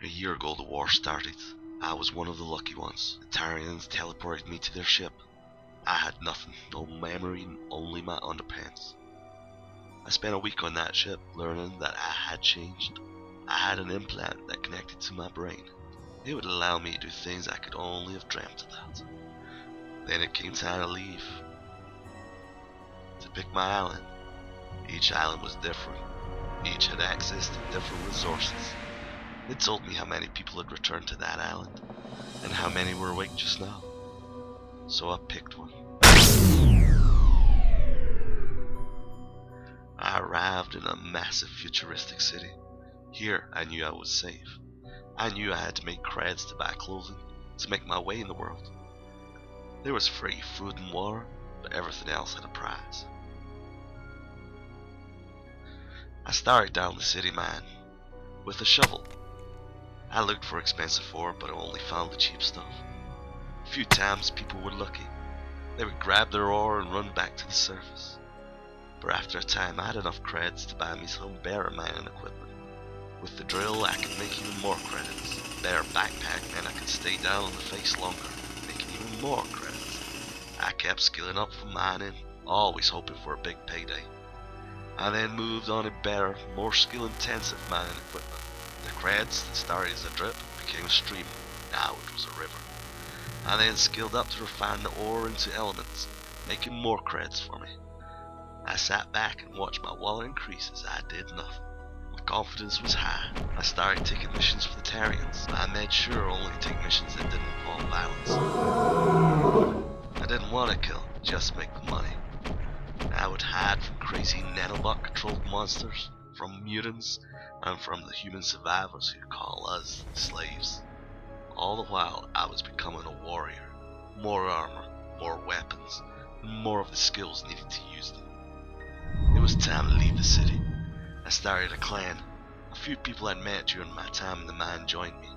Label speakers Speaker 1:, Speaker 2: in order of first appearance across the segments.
Speaker 1: A year ago the war started. I was one of the lucky ones. The Tarians teleported me to their ship. I had nothing, no memory, only my underpants. I spent a week on that ship learning that I had changed. I had an implant that connected to my brain. It would allow me to do things I could only have dreamt about. Then it came time to leave. To pick my island. Each island was different. Each had access to different resources. It told me how many people had returned to that island, and how many were awake just now. So I picked one. I arrived in a massive futuristic city. Here I knew I was safe. I knew I had to make creds to buy clothing, to make my way in the world. There was free food and water, but everything else had a price. I started down the city mine with a shovel. I looked for expensive ore, but I only found the cheap stuff. A few times people were lucky. They would grab their ore and run back to the surface. But after a time I had enough creds to buy me some better mining equipment. With the drill I could make even more credits. Better backpack meant I could stay down on the face longer, making even more credits. I kept skilling up for mining, always hoping for a big payday. I then moved on to better, more skill-intensive mining equipment. The creds that started as a drip became a stream. Now it was a river. I then skilled up to refine the ore into elements, making more creds for me. I sat back and watched my wallet increase as I did nothing. My confidence was high. I started taking missions for the Tarians. I made sure only to take missions that didn't involve violence. I didn't want to kill, just make the money. I would hide from crazy nanobot-controlled monsters, from mutants, and from the human survivors who call us slaves. All the while I was becoming a warrior. More armor, more weapons, and more of the skills needed to use them. It was time to leave the city. I started a clan. A few people I'd met during my time in the mine joined me.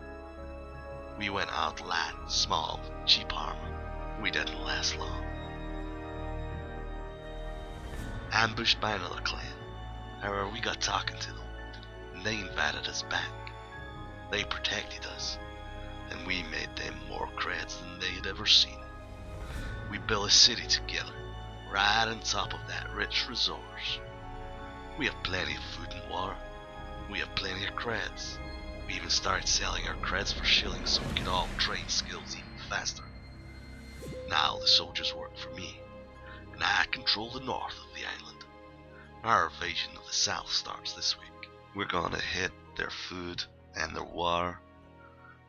Speaker 1: We went out light, small, cheap armor. We didn't last long. Ambushed by another clan. However, we got talking to them, and they invited us back. They protected us, and we made them more creds than they had ever seen. We built a city together, right on top of that rich resource. We have plenty of food and water. We have plenty of creds. We even started selling our creds for shillings so we could all trade skills even faster. Now the soldiers work for me, and I control the north of the island. Our invasion of the south starts this week. We're gonna hit their food and their water.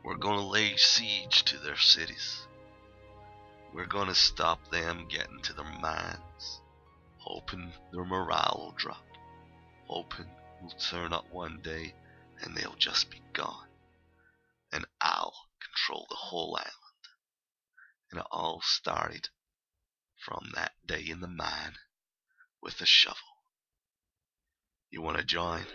Speaker 1: We're gonna lay siege to their cities. We're gonna stop them getting to their mines, hoping their morale will drop, hoping we'll turn up one day and they'll just be gone, and I'll control the whole island. And it all started from that day in the mine with a shovel. You wanna join?